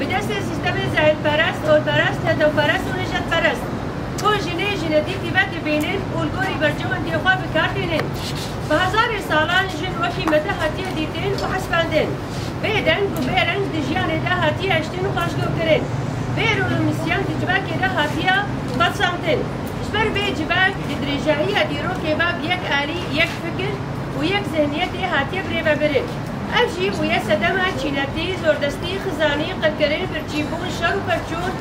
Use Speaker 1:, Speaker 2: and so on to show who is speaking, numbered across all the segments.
Speaker 1: بدست سیستم زاهد پرست، اول پرست، هدف پرست و نجات پرست. کو جنه دیتی بد بینن اولگوری برجوان دیخوا بکارتینن. به هزار سالان جن وکی مته هاتیه دیتن و حسباندن. بیدن و بیرنگ دجیان ده هاتیه اشتن و خاشگو کرن. بیرون مسیان تجبک ده هاتیه بسامتن. جبر بی جبک درجایی دیرو که باب یک آلی، یک فکر و یک ذهنیت هاتیه بری ببرن. أجي ويا سدمة تشيناتي زوردستي خزاني قدرين برجيبون شر وبرجون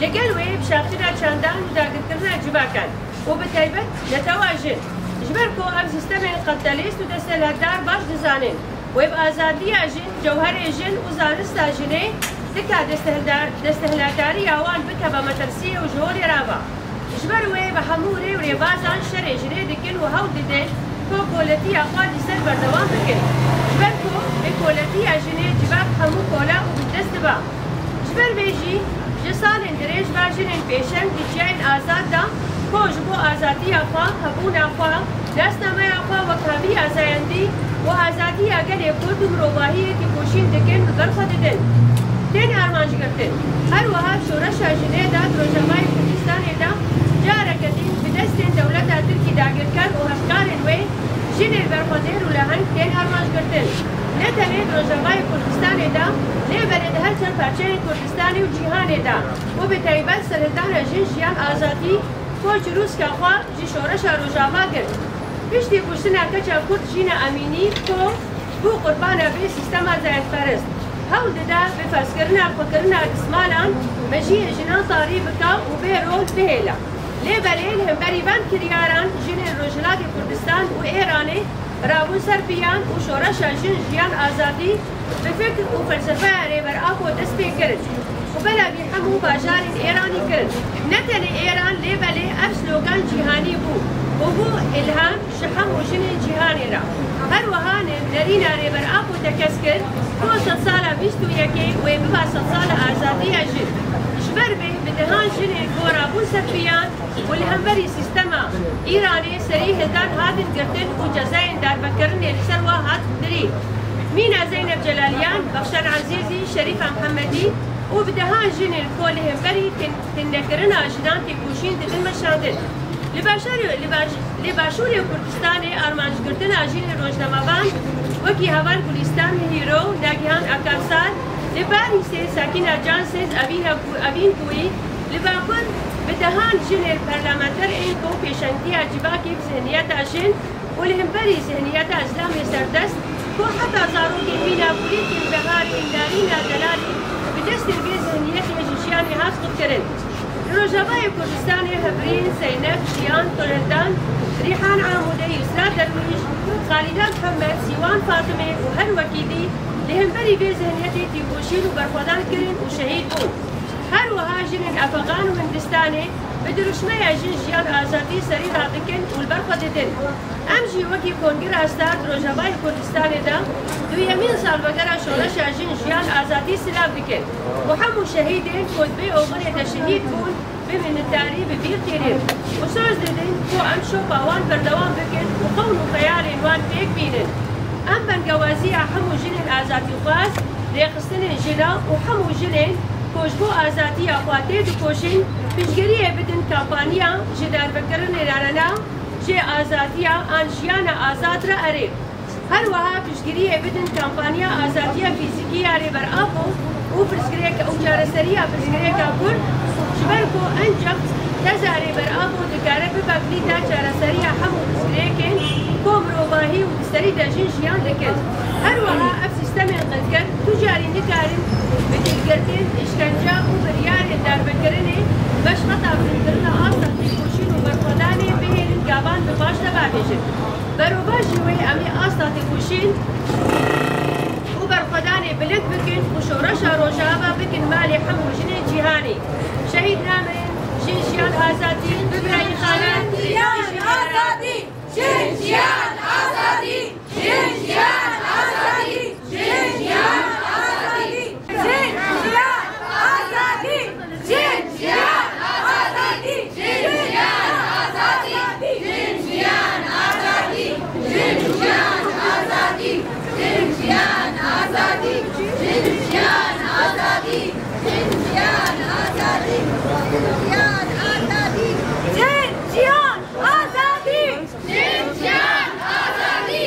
Speaker 1: لقلوي بشافتنا شاندان وداقتنا جباكان وبتايبت نتواجد جبركو أب سيستمين قتاليست ودستهلات دار باش دزانين ويبقى آزادية جن جوهري جن وزارستا جني تكا دستهلاتاري يوان بكبا مترسية وجهوري رابع جبروي بحموري وريبازان شري جني دكين وهود دين كو كولتي أخوان دستر بردوان بكين جبركو بكولتي جني جباب حمو كولا وبالدست با جبر بيجي جسال اندريج باجنين بيشن دجين آزاد دا كوج بو آزادي أخوا هبون أخوا دستنا ما أخوا وكابي آزايندي وآزادي أقل يكود مروباهية كوشين دكين بغرفة ددن تين أرمانج قرتن هر وهاب شورشا جني دا دروجماي كردستان دا جاركتين بدستين دولتا تركي داقر كان وهشكارن وي جني البرخدير ولهن تين أرمانج قرتن نتنه دروجماي كردستان دا لبرد هر چند پرچه کردستانی و جیهان دا و به تایبت سردان جن جیان آزادی کوچ روس که خواه جی شورش روجاوا کرد. پشتی کشتن کچا کرد جین امینی کو بو قربان به سیستم زاید پرست. هول دا به فسکرنا فکرنا قسمانان مجی جنان طاری بکا و به رول بهلا. لبرد هم بریبان کریاران جن روجلات کردستان و ایرانی رابون سربیان و شورش جن جیان آزادی بفكر وفلسفة ريبر أخو دستي كرد وبلا بيحمو باجار إيراني كرد نتن إيران لبلي أبسلوغان جيهاني بو وبو إلهام شحم وجني جيهاني را هر وهان نرينا ريبر أخو تكسكر هو سلسالة بيستو يكي ويبقى سلسالة آزادية جد جبر به بدهان جني كورابون سربيان والهمبري سيستما إيراني سريه هدان هادن قرتن وجزاين دار بكرني لسروا هاد دري مينا زينب جلاليان بخشان عزيزي شريفة محمدي وبدهان جن الكل همبري تنكرنا جنان تكوشين ددن مشاندن لباشوري كردستاني أرمانج قرتنا جن روجنامابان وكي هوان كردستان هيرو ناگهان أكارسال لباري سي ساكنة جانسيز أبين كوي لباكون بدهان جن البرلمانتر إنكو بيشنتي عجباكي بذهنيات جن ولهمبري ذهنيات إسلامي سردست كو حتى زاروكي مينا بوليكي بهاري إندارينا دلالي بدست البيز هنيتي جيشياني هاسقط كرن روجاباي كردستاني هبرين زينب شيان طولردان ريحان عامودي يسرا درويش خالدة محمد سيوان فاطمة وهر وكيدي لهمبري بيز هنيتي تيبوشين وبرخودان كرن وشهيد بون هر وهاجن أفغان وهندستاني بدرشمه جن جيان آزادي سري رادكن والبرخة ددن امجي وكي كونجر هستاد روجاباي كردستان دا دو يمين سال وقرا شورش جن جيان آزادي سلام دكن وحمو شهيدين كود بي اوغني دا شهيد بون بمن التاري ببير تيرين وسوز ددن كو امشو باوان بردوان بكن وقون وخيال انوان بيك بينن ام بنقوازي حمو جنين آزادي خواز ريقستن جنا وحمو جنين کوشبو آزادی اخواتی دو کوشین پیشگیری بدن کمپانیا جدار بکرن راننا جه آزادیا آنجیان آزاد را اره هر وها پیشگیری بدن کمپانیا آزادیا فیزیکی اره بر آبو و پیشگیری که اوجارسریا پیشگیری که کرد شبر کو انجام تزاری بر آبو دکاره ببکلی تا جارسریا همو پیشگیری کن کوم روباهی و دستری دجین جیان دکن هر وها اف سیستم انقدر تجاری نکارن بديقرتين إشكنجا وبريان الدار بكرني باش قطع بنكرنا أصلا تكوشين وبرخداني بهين القابان بباش تبابيجن بروباجي وي أمي أصلا تكوشين وبرخداني بلد بكن وشورشا روجابا بكن مالي حمو جنين جيهاني شهيد نامين جيجيان آزادي ببراي خالد جيجيان آزادي جيجيان آزادي جيجيان آزادي جيجيان
Speaker 2: آزادی Thank you.